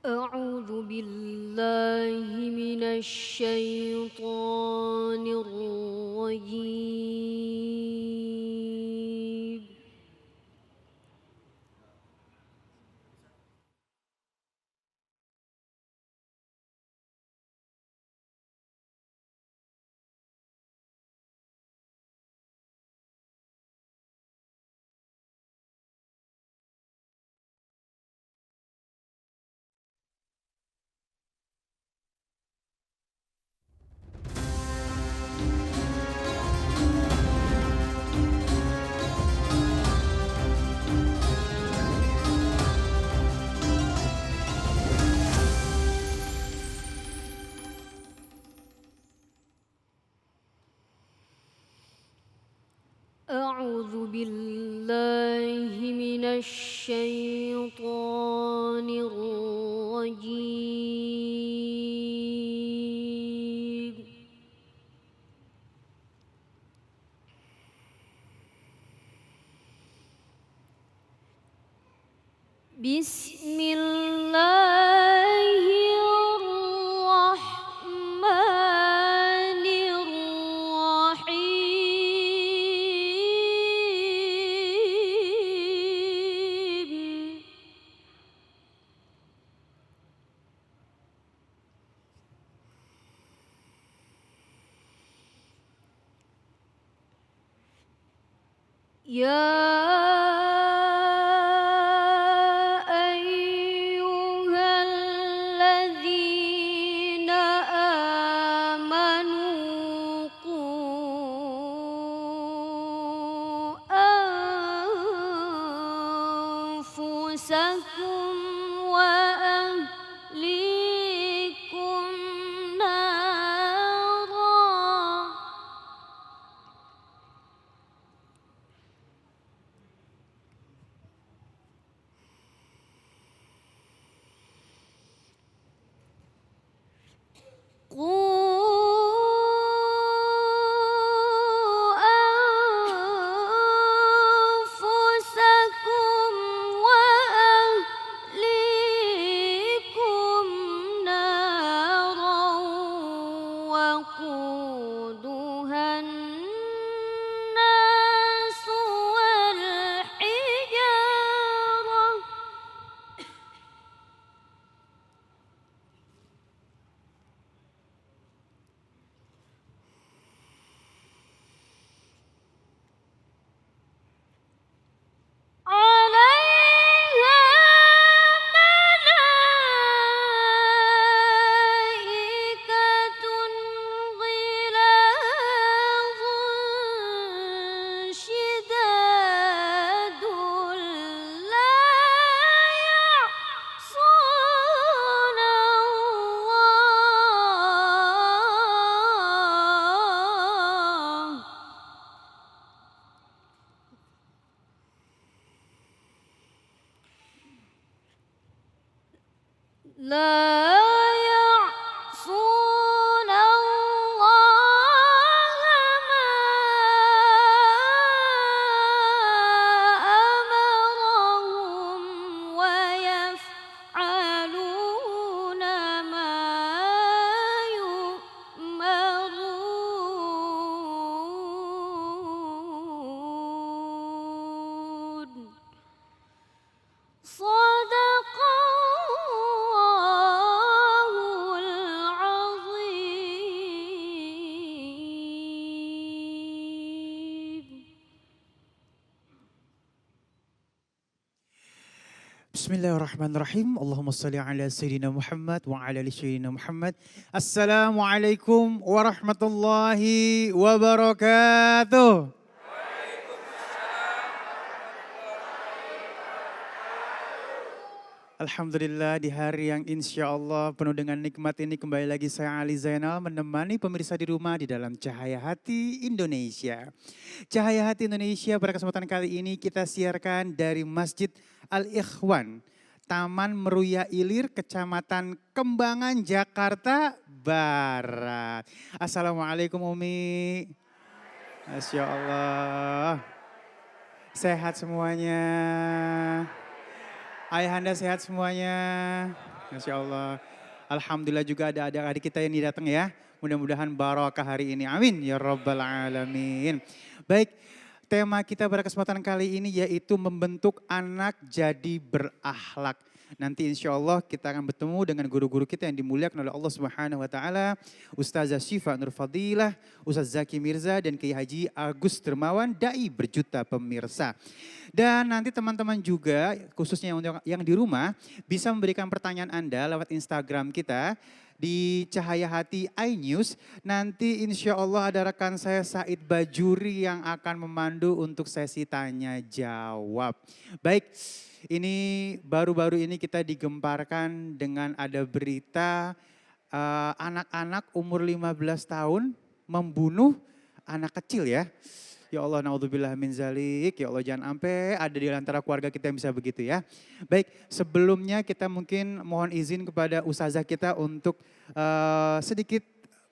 أعوذ بالله من الشيطان الرجيم. أعوذ بالله من الشيطان الرجيم. بسم الله الرحمن الرحيم. يا أيها الذين آمنوا قوا أنفسكم وأهليكم نارا. قوا أنفسكم وأهليكم نارا وقودها الناس والحجارة. عليها ملائكة غلاظ شداد لا يعصون الله لا يعصون الله ما أمرهم ويفعلون ما يؤمرون. صدق الله العظيم. Bismillahirrahmanirrahim. Allahumma salli ala Sayyidina Muhammad wa ala ali Sayyidina Muhammad. Assalamualaikum warahmatullahi wabarakatuh. Alhamdulillah di hari yang insya Allah penuh dengan nikmat ini kembali lagi saya Ali Zainal menemani pemirsa di rumah di dalam Cahaya Hati Indonesia. Cahaya Hati Indonesia pada kesempatan kali ini kita siarkan dari Masjid Al-Ikhwan, Taman Meruya Ilir, Kecamatan Kembangan, Jakarta Barat. Assalamualaikum Umi. Masya Allah. Sehat semuanya. Ayahanda sehat semuanya. Masya Allah. Alhamdulillah juga ada adik-adik kita yang datang ya. Mudah-mudahan barokah hari ini. Amin ya rabbal alamin. Baik, tema kita pada kesempatan kali ini yaitu membentuk anak jadi berakhlak. Nanti insya Allah kita akan bertemu dengan guru-guru kita yang dimuliakan oleh Allah Subhanahu Wa Taala, Ustazah Syifa Nur Fadilah, Ustaz Zaki Mirza dan Kiai Haji Agus Dermawan, dai berjuta pemirsa. Dan nanti teman-teman juga khususnya yang di rumah bisa memberikan pertanyaan Anda lewat Instagram kita di Cahaya Hati iNews. Nanti insya Allah ada rekan saya Said Bajuri yang akan memandu untuk sesi tanya jawab. Baik, ini baru-baru ini kita digemparkan dengan ada berita anak-anak umur 15 tahun membunuh anak kecil ya. Ya Allah, naudzubillah min zalik. Ya Allah, jangan sampai ada di antara keluarga kita yang bisa begitu ya. Baik, sebelumnya kita mungkin mohon izin kepada Ustazah kita untuk sedikit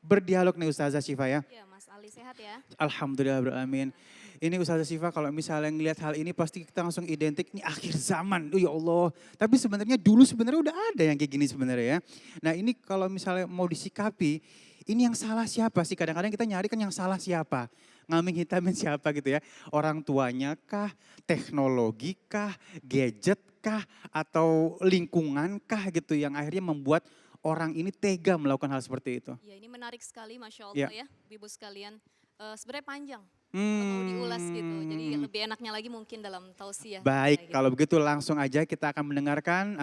berdialog nih Ustazah Syifa ya. Ya Mas Ali, sehat ya? Alhamdulillah beramin. Ini Ustazah Syifa kalau misalnya ngelihat hal ini pasti kita langsung identik ini akhir zaman. Oh ya Allah. Tapi sebenarnya dulu sebenarnya udah ada yang kayak gini sebenarnya ya. Nah ini kalau misalnya mau disikapi, ini yang salah siapa sih? Kadang-kadang kita nyari kan yang salah siapa? Ngambing hitamin siapa gitu ya. Orang tuanya kah, teknologi kah, gadget kah, atau lingkungan kah gitu yang akhirnya membuat orang ini tega melakukan hal seperti itu. Ya ini menarik sekali Masya Allah ya, Ibu sekalian. Sebenarnya panjang. Kalau diulas gitu, jadi lebih enaknya lagi mungkin dalam tausiah. Baik, gitu. kalau begitu langsung aja kita akan mendengarkan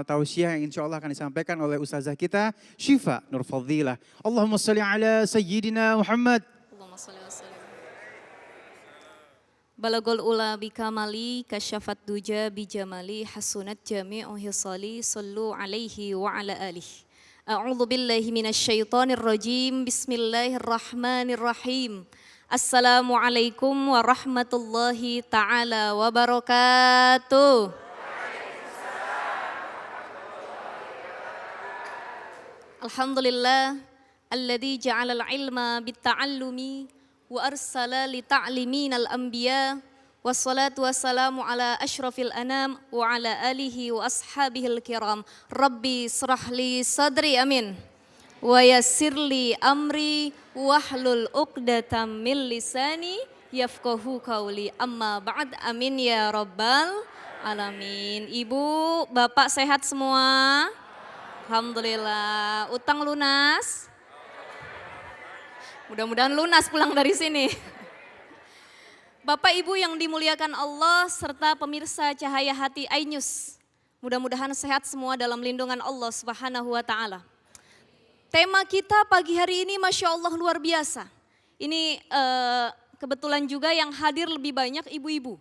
tausiah yang insya Allah akan disampaikan oleh Ustazah kita, Syifa Nur Fadilah. Allahumma salli ala Sayyidina Muhammad. Allahumma salli wa sallim. Balagol ula bikamali kasyafat duja bijamali hasunat jami'u hisali sallu alaihi wa ala alihi. A'udzu billahi minasyaitonir rajim. Bismillahirrahmanirrahim. Assalamualaikum warahmatullahi ta'ala wabarakatuh. Alhamdulillah alladzi ja'alal ilma bitta'allumi wa arsala li ta'liminal anbiya wassalatu wassalamu ala asyrafil anam wa ala alihi wa ashabihil kiram. Rabbi srahli sadri, amin. Wa yassirli amri wahlul uqdatam min lisani yafqahu qawli, amma ba'd, amin ya rabbal alamin. Ibu, Bapak sehat semua? Alhamdulillah. Utang lunas? Mudah-mudahan lunas pulang dari sini. Bapak Ibu yang dimuliakan Allah serta pemirsa Cahaya Hati iNews, mudah-mudahan sehat semua dalam lindungan Allah Subhanahu wa Ta'ala. Tema kita pagi hari ini Masya Allah luar biasa. Ini kebetulan juga yang hadir lebih banyak ibu-ibu.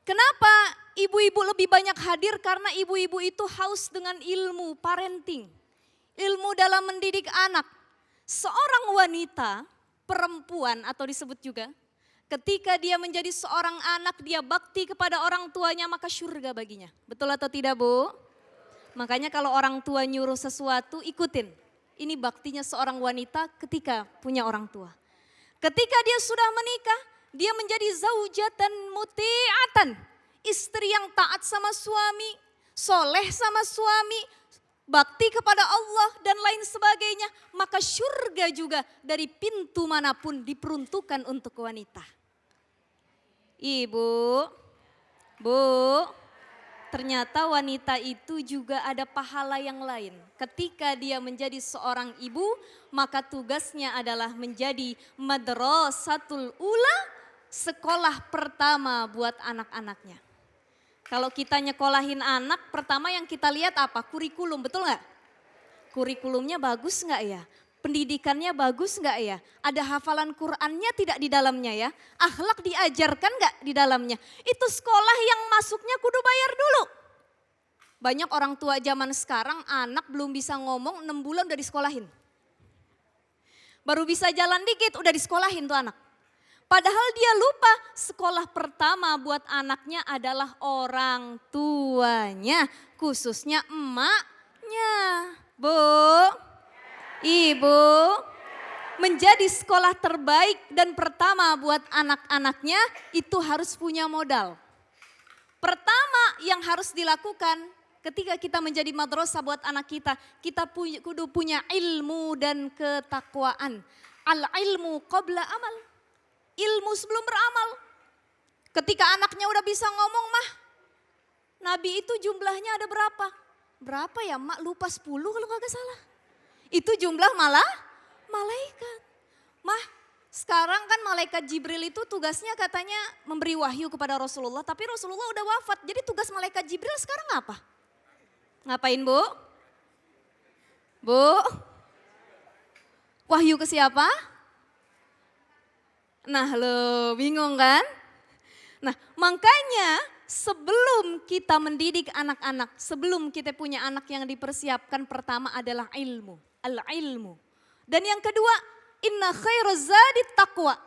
Kenapa ibu-ibu lebih banyak hadir? Karena ibu-ibu itu haus dengan ilmu parenting. Ilmu dalam mendidik anak. Seorang wanita, perempuan atau disebut juga, ketika dia menjadi seorang anak, dia bakti kepada orang tuanya maka surga baginya. Betul atau tidak Bu? Makanya kalau orang tua nyuruh sesuatu ikutin. Ini baktinya seorang wanita ketika punya orang tua. Ketika dia sudah menikah, dia menjadi zaujatan muti'atan. Istri yang taat sama suami, soleh sama suami, bakti kepada Allah dan lain sebagainya. Maka surga juga dari pintu manapun diperuntukkan untuk wanita. Ibu, Bu, ternyata wanita itu juga ada pahala yang lain. Ketika dia menjadi seorang ibu, maka tugasnya adalah menjadi madrasatul ula, sekolah pertama buat anak-anaknya. Kalau kita nyekolahin anak, pertama yang kita lihat apa? Kurikulum, betul nggak? Kurikulumnya bagus nggak ya? Pendidikannya bagus nggak ya? Ada hafalan Qur'annya tidak di dalamnya ya? Akhlak diajarkan nggak di dalamnya? Itu sekolah yang masuknya kudu bayar dulu. Banyak orang tua zaman sekarang anak belum bisa ngomong 6 bulan udah disekolahin. Baru bisa jalan dikit udah disekolahin tuh anak. Padahal dia lupa sekolah pertama buat anaknya adalah orang tuanya. Khususnya emaknya. Bu, Ibu, menjadi sekolah terbaik dan pertama buat anak-anaknya itu harus punya modal. Pertama yang harus dilakukan ketika kita menjadi madrasah buat anak kita kudu punya ilmu dan ketakwaan. Al-ilmu qabla amal. Ilmu sebelum beramal. Ketika anaknya udah bisa ngomong mah, Nabi itu jumlahnya ada berapa? Berapa ya mak? Lupa 10 kalau kagak salah. Itu jumlah malah malaikat. Mah, sekarang kan malaikat Jibril itu tugasnya katanya memberi wahyu kepada Rasulullah. Tapi Rasulullah udah wafat. Jadi tugas malaikat Jibril sekarang apa? Ngapain Bu? Bu? Wahyu ke siapa? Nah lo bingung kan? Nah makanya sebelum kita mendidik anak-anak, sebelum kita punya anak yang dipersiapkan pertama adalah ilmu. Al-ilmu. Dan yang kedua, inna khairaz zadi taqwa.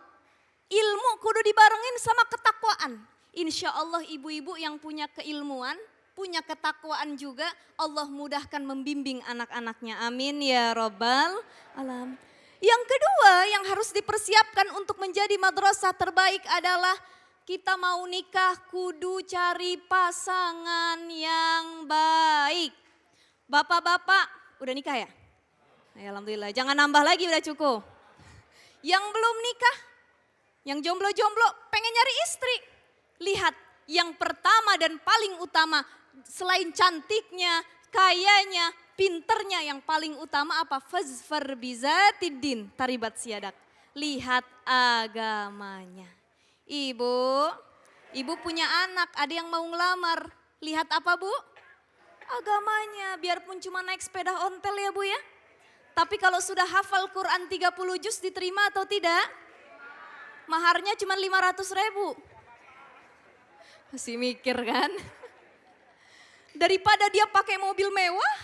Ilmu kudu dibarengin sama ketakwaan. Insya Allah ibu-ibu yang punya keilmuan, punya ketakwaan juga, Allah mudahkan membimbing anak-anaknya. Amin ya rabbal alamin. Yang kedua yang harus dipersiapkan untuk menjadi madrasah terbaik adalah kita mau nikah kudu cari pasangan yang baik. Bapak-bapak udah nikah ya? Ya alhamdulillah, jangan nambah lagi udah cukup. Yang belum nikah, yang jomblo-jomblo pengen nyari istri. Lihat yang pertama dan paling utama selain cantiknya, kayanya, pinternya yang paling utama apa? Fazfar bizatiddin taribat siadak. Lihat agamanya. Ibu punya anak, ada yang mau ngelamar. Lihat apa Bu? Agamanya, biarpun cuma naik sepeda ontel ya Bu ya. Tapi kalau sudah hafal Quran 30 juz diterima atau tidak? Maharnya cuma 500.000. Masih mikir kan? Daripada dia pakai mobil mewah,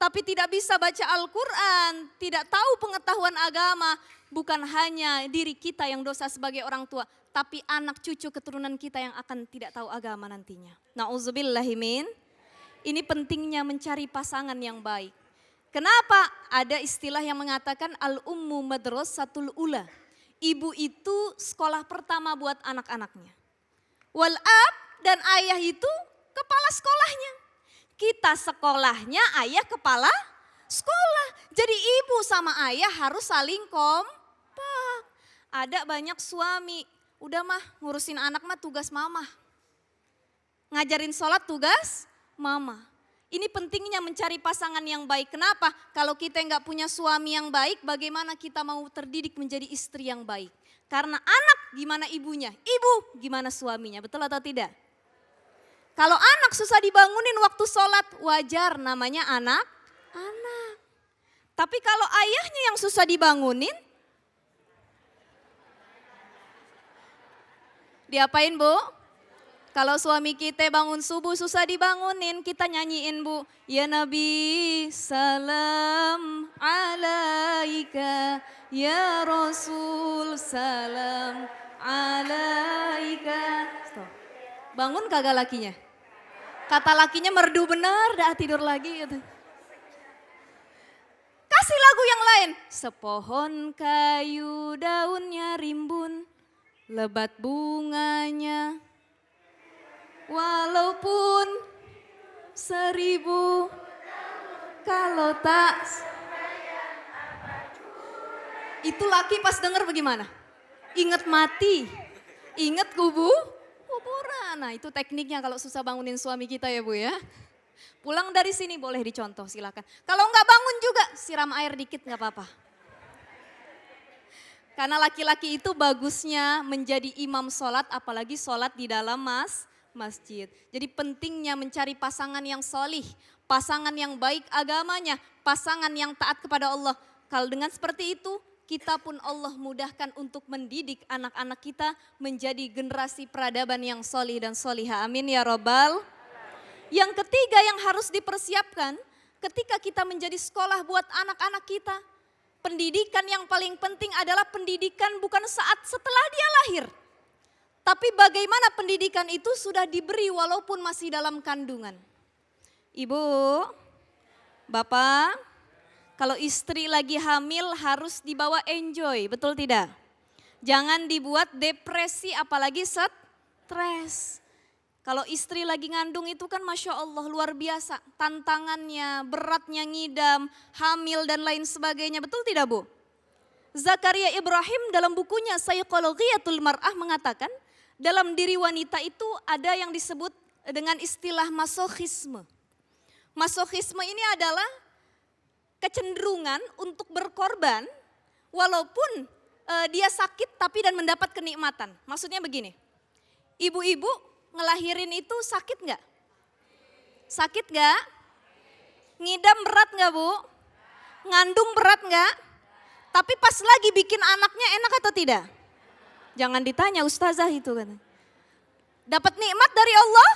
tapi tidak bisa baca Al-Quran, tidak tahu pengetahuan agama. Bukan hanya diri kita yang dosa sebagai orang tua, tapi anak cucu keturunan kita yang akan tidak tahu agama nantinya. Na'udzubillahimin. Ini pentingnya mencari pasangan yang baik. Kenapa? Ada istilah yang mengatakan al-ummu madrasatul ula. Ibu itu sekolah pertama buat anak-anaknya. Wal-ab dan ayah itu kepala sekolahnya. Kita sekolahnya, ayah kepala sekolah. Jadi ibu sama ayah harus saling kompak. Ada banyak suami, udah mah ngurusin anak mah tugas mama. Ngajarin sholat tugas mama. Ini pentingnya mencari pasangan yang baik. Kenapa? Kalau kita nggak punya suami yang baik, bagaimana kita mau terdidik menjadi istri yang baik? Karena anak gimana ibunya, ibu gimana suaminya, betul atau tidak? Kalau anak susah dibangunin waktu sholat, wajar namanya anak. Tapi kalau ayahnya yang susah dibangunin, diapain Bu? Kalau suami kita bangun subuh susah dibangunin, kita nyanyiin Bu. Ya Nabi salam alaika, ya Rasul salam alaika. Stop. Bangun kagak lakinya? Kata lakinya merdu benar, dah tidur lagi gitu. Kasih lagu yang lain. Sepohon kayu daunnya rimbun, lebat bunganya. Walaupun 1000 kalau tak. Itu laki pas denger bagaimana? Ingat mati, ingat kuburan. Nah itu tekniknya kalau susah bangunin suami kita ya Bu ya. Pulang dari sini boleh dicontoh silakan. Kalau nggak bangun juga siram air dikit nggak apa-apa. Karena laki-laki itu bagusnya menjadi imam sholat, apalagi sholat di dalam masjid. Jadi pentingnya mencari pasangan yang solih, pasangan yang baik agamanya, pasangan yang taat kepada Allah. Kalau dengan seperti itu, kita pun Allah mudahkan untuk mendidik anak-anak kita menjadi generasi peradaban yang solih dan solihah. Amin ya robbal. Yang ketiga yang harus dipersiapkan ketika kita menjadi sekolah buat anak-anak kita. Pendidikan yang paling penting adalah pendidikan bukan saat setelah dia lahir. Tapi bagaimana pendidikan itu sudah diberi walaupun masih dalam kandungan. Ibu, Bapak, kalau istri lagi hamil harus dibawa enjoy, betul tidak? Jangan dibuat depresi apalagi stres. Kalau istri lagi ngandung itu kan Masya Allah luar biasa. Tantangannya, beratnya ngidam, hamil dan lain sebagainya. Betul tidak Bu? Zakaria Ibrahim dalam bukunya Psychologiyatul Mar'ah mengatakan, dalam diri wanita itu ada yang disebut dengan istilah masokhisme. Masokhisme ini adalah kecenderungan untuk berkorban walaupun dia sakit tapi dan mendapat kenikmatan. Maksudnya begini, ibu-ibu ngelahirin itu sakit nggak? Sakit nggak? Ngidam berat nggak Bu? Ngandung berat nggak? Tapi pas lagi bikin anaknya enak atau tidak? Jangan ditanya ustazah itu kan. Dapat nikmat dari Allah?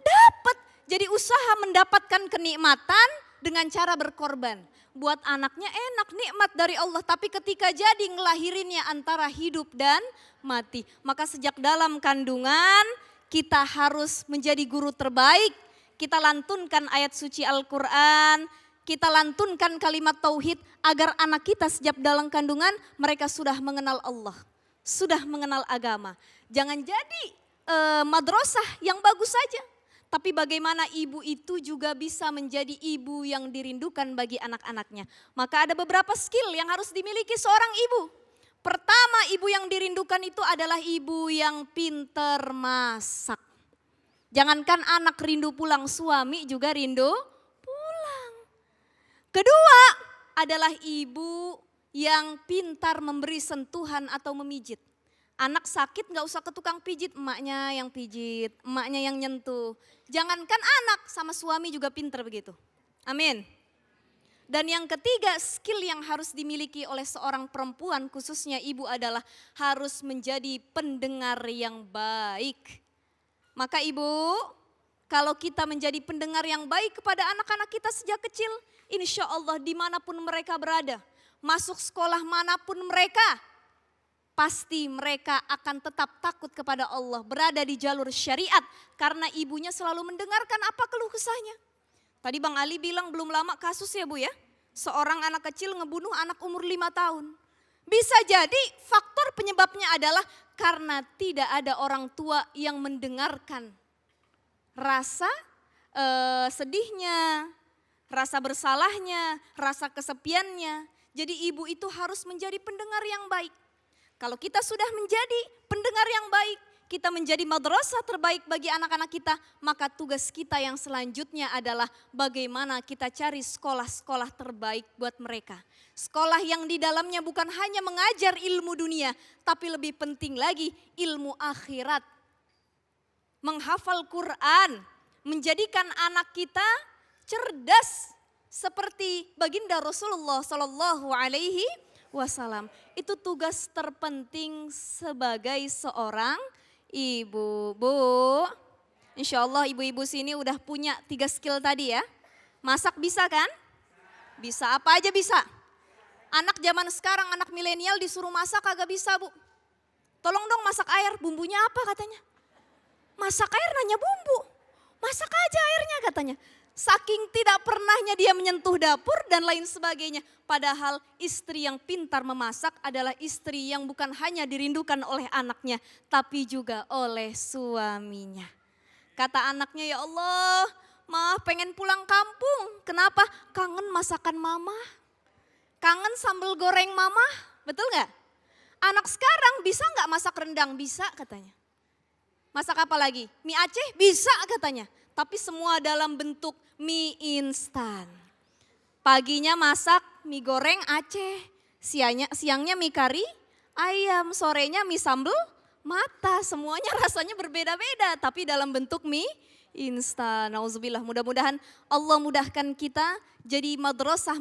Dapat. Jadi usaha mendapatkan kenikmatan dengan cara berkorban. Buat anaknya enak, nikmat dari Allah. Tapi ketika jadi ngelahirinnya antara hidup dan mati. Maka sejak dalam kandungan kita harus menjadi guru terbaik. Kita lantunkan ayat suci Al-Quran. Kita lantunkan kalimat tauhid agar anak kita sejak dalam kandungan mereka sudah mengenal Allah. Sudah mengenal agama. Jangan jadi madrasah yang bagus saja. Tapi bagaimana ibu itu juga bisa menjadi ibu yang dirindukan bagi anak-anaknya. Maka ada beberapa skill yang harus dimiliki seorang ibu. Pertama, ibu yang dirindukan itu adalah ibu yang pinter masak. Jangankan anak rindu pulang, suami juga rindu pulang. Kedua adalah ibu yang pintar memberi sentuhan atau memijit. Anak sakit gak usah ke tukang pijit, emaknya yang pijit, emaknya yang nyentuh. Jangankan anak, sama suami juga pintar begitu. Amin. Dan yang ketiga, skill yang harus dimiliki oleh seorang perempuan, khususnya ibu adalah harus menjadi pendengar yang baik. Maka ibu, kalau kita menjadi pendengar yang baik kepada anak-anak kita sejak kecil, insya Allah dimanapun mereka berada, masuk sekolah manapun mereka, pasti mereka akan tetap takut kepada Allah, berada di jalur syariat karena ibunya selalu mendengarkan apa keluh kesahnya. Tadi Bang Ali bilang belum lama kasus ya Bu ya, seorang anak kecil ngebunuh anak umur 5 tahun. Bisa jadi faktor penyebabnya adalah karena tidak ada orang tua yang mendengarkan rasa sedihnya, rasa bersalahnya, rasa kesepiannya. Jadi ibu itu harus menjadi pendengar yang baik. Kalau kita sudah menjadi pendengar yang baik, kita menjadi madrasah terbaik bagi anak-anak kita, maka tugas kita yang selanjutnya adalah bagaimana kita cari sekolah-sekolah terbaik buat mereka. Sekolah yang di dalamnya bukan hanya mengajar ilmu dunia, tapi lebih penting lagi ilmu akhirat. Menghafal Quran, menjadikan anak kita cerdas seperti baginda Rasulullah Sallallahu Alaihi Wasallam. Itu tugas terpenting sebagai seorang ibu. Bu, insya Allah ibu-ibu sini udah punya 3 skill tadi ya. Masak bisa kan? Bisa, apa aja bisa. Anak zaman sekarang, anak milenial disuruh masak kagak bisa Bu. Tolong dong masak air, bumbunya apa katanya? Masak air nanya bumbu, masak aja airnya katanya. Saking tidak pernahnya dia menyentuh dapur dan lain sebagainya. Padahal istri yang pintar memasak adalah istri yang bukan hanya dirindukan oleh anaknya, tapi juga oleh suaminya. Kata anaknya, ya Allah, mah pengen pulang kampung. Kenapa? Kangen masakan mama, kangen sambal goreng mama, betul gak? Anak sekarang bisa gak masak rendang? Bisa katanya. Masak apa lagi? Mie Aceh? Bisa katanya. Tapi semua dalam bentuk mie instan. Paginya masak mie goreng Aceh, siangnya mie kari ayam, sorenya mie sambal mata. Semuanya rasanya berbeda-beda tapi dalam bentuk mie instan. Nauzubillah, mudah-mudahan Allah mudahkan kita jadi madrasah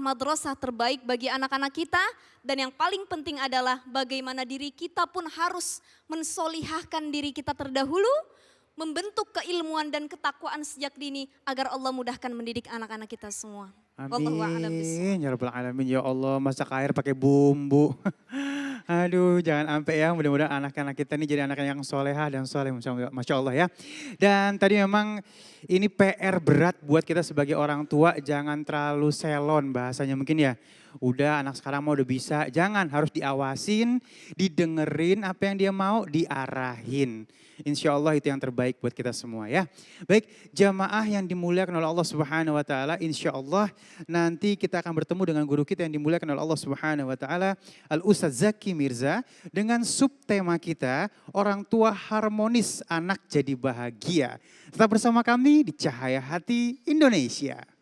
terbaik bagi anak-anak kita. Dan yang paling penting adalah bagaimana diri kita pun harus mensolihahkan diri kita terdahulu, membentuk keilmuan dan ketakwaan sejak dini agar Allah mudahkan mendidik anak-anak kita semua. Amin, ya Rabbal Alamin, ya Allah, masak air pakai bumbu. Aduh, jangan sampai ya, mudah-mudahan anak-anak kita ini jadi anak yang solehah dan soleh, Masya Allah ya. Dan tadi memang ini PR berat buat kita sebagai orang tua, jangan terlalu selon bahasanya mungkin ya. Udah anak sekarang mau udah bisa, jangan, harus diawasin, didengerin apa yang dia mau, diarahin. Insya Allah itu yang terbaik buat kita semua ya. Baik, jamaah yang dimuliakan oleh Allah Subhanahu wa taala, insya Allah nanti kita akan bertemu dengan guru kita yang dimuliakan oleh Allah Subhanahu wa taala, Al Ustaz Zaki Mirza, dengan subtema kita, orang tua harmonis, anak jadi bahagia. Tetap bersama kami di Cahaya Hati Indonesia.